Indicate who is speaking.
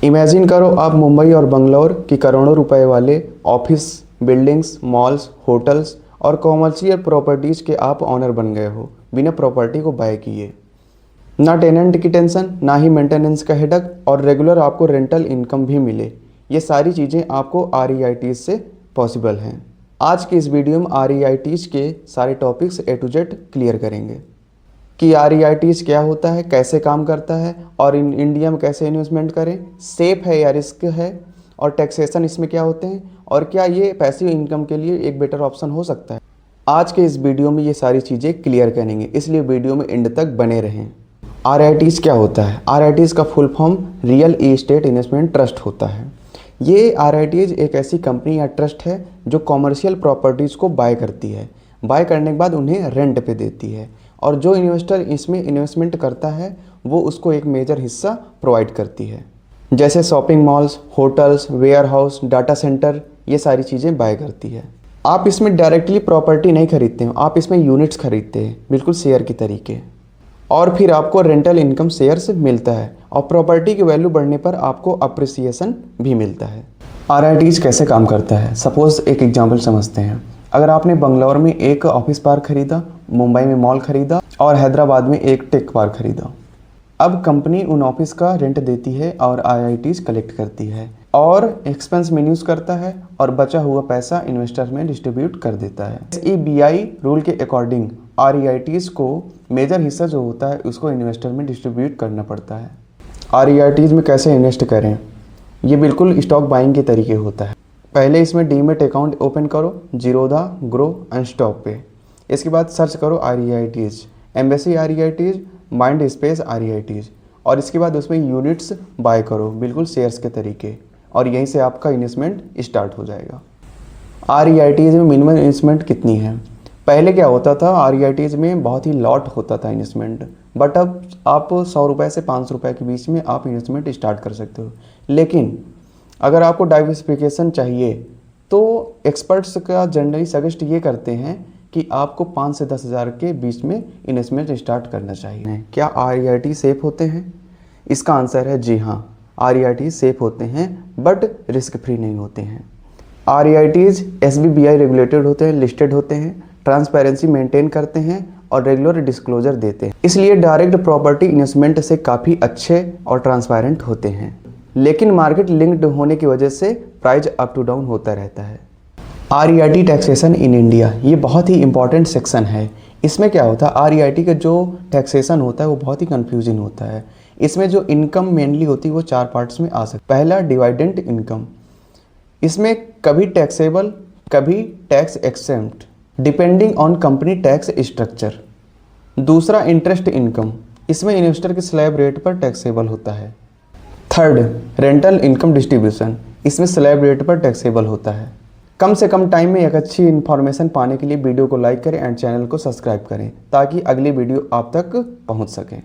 Speaker 1: Imagine करो आप मुंबई और बंगलौर की करोड़ों रुपए वाले ऑफिस, बिल्डिंग्स, मॉल्स, होटल्स और कॉमर्शियल प्रॉपर्टीज़ के आप ऑनर बन गए हो बिना प्रॉपर्टी को बाय किए। ना टेनेंट की टेंशन, ना ही मेंटेनेंस का हेडक, और रेगुलर आपको रेंटल इनकम भी मिले। ये सारी चीज़ें आपको REITs से पॉसिबल हैं। आज की इस वीडियो में REITs के सारे topics A to Z clear करेंगे कि REITs क्या होता है, कैसे काम करता है और इंडिया में कैसे इन्वेस्टमेंट करें, सेफ है या रिस्क है, और टैक्सेशन इसमें क्या होते हैं, और क्या ये पैसिव इनकम के लिए एक बेटर ऑप्शन हो सकता है। आज के इस वीडियो में ये सारी चीज़ें क्लियर करेंगे, इसलिए वीडियो में एंड तक बने रहें। REITs क्या होता है? REITs का full form real estate investment trust होता है। ये REITs एक ऐसी कंपनी या ट्रस्ट है जो कॉमर्शियल प्रॉपर्टीज़ को बाय करती है। बाय करने के बाद उन्हें रेंट पे देती है, और जो इन्वेस्टर इसमें इन्वेस्टमेंट करता है वो उसको एक मेजर हिस्सा प्रोवाइड करती है। जैसे shopping malls, hotels, warehouse, data centre, ये सारी चीज़ें बाय करती है। आप इसमें डायरेक्टली प्रॉपर्टी नहीं खरीदते हो, आप इसमें यूनिट्स खरीदते हैं, बिल्कुल शेयर की तरीके, और फिर आपको रेंटल इनकम शेयर से मिलता है, और प्रॉपर्टी की वैल्यू बढ़ने पर आपको अप्रिसिएशन भी मिलता है। REITs कैसे काम करता है? सपोज़ एक एग्जांपल समझते हैं। अगर आपने बंगलौर में एक ऑफिस पार्क खरीदा, मुंबई में मॉल खरीदा और हैदराबाद में एक टेक पार्क खरीदा। अब कंपनी उन ऑफिस का रेंट देती है और REITs कलेक्ट करती है और एक्सपेंस में यूज़ करता है, और बचा हुआ पैसा इन्वेस्टर में डिस्ट्रीब्यूट कर देता है। SEBI रूल के अकॉर्डिंग REITs को मेजर हिस्सा जो होता है उसको इन्वेस्टर में डिस्ट्रीब्यूट करना पड़ता है। REITs में कैसे इन्वेस्ट करें? ये बिल्कुल स्टॉक बाइंग के तरीके होता है। पहले इसमें डीमेट अकाउंट ओपन करो जीरोधा, ग्रो एंड स्टॉक पे। इसके बाद सर्च करो REITs, embassy REITs, mind space REITs, और इसके बाद उसमें यूनिट्स बाय करो, बिल्कुल शेयर्स के तरीके, और यहीं से आपका इन्वेस्टमेंट स्टार्ट हो जाएगा। REITs में मिनिमम इन्वेस्टमेंट कितनी है? पहले क्या होता था, REITs में बहुत ही लॉट होता था इन्वेस्टमेंट, बट अब आप 100 रुपये से 500 रुपये के बीच में आप इन्वेस्टमेंट स्टार्ट कर सकते हो। लेकिन अगर आपको डाइवर्सिफिकेशन चाहिए तो एक्सपर्ट्स का जनरली सजेस्ट ये करते हैं कि आपको 5 से 10 हज़ार के बीच में इन्वेस्टमेंट स्टार्ट करना चाहिए। क्या REIT सेफ होते हैं? इसका आंसर है जी हाँ, REIT सेफ होते हैं, बट रिस्क फ्री नहीं होते हैं। REITs SBBI रेगुलेटेड होते हैं, लिस्टेड होते हैं, ट्रांसपेरेंसी मेंटेन करते हैं और रेगुलर डिस्क्लोजर देते हैं, इसलिए डायरेक्ट प्रॉपर्टी इन्वेस्टमेंट से काफ़ी अच्छे और ट्रांसपेरेंट होते हैं। लेकिन मार्केट लिंक्ड होने की वजह से प्राइस अप टू डाउन होता रहता है। REIT टैक्सेशन इन इंडिया, ये बहुत ही इंपॉर्टेंट सेक्शन है। इसमें क्या होता है, REIT का जो टैक्सेशन होता है वो बहुत ही कंफ्यूजिंग होता है। इसमें जो इनकम मेनली होती है वो 4 पार्ट्स में आ सकती है। पहला डिविडेंड इनकम, इसमें कभी टैक्सेबल कभी tax exempt depending on company tax structure. दूसरा इंटरेस्ट इनकम, इसमें इन्वेस्टर के स्लैब रेट पर टैक्सेबल होता है। थर्ड रेंटल इनकम डिस्ट्रीब्यूशन, इसमें स्लैब रेट पर टैक्सेबल होता है। कम से कम टाइम में एक अच्छी इन्फॉर्मेशन पाने के लिए वीडियो को लाइक करें एंड चैनल को सब्सक्राइब करें ताकि अगली वीडियो आप तक पहुंच सके।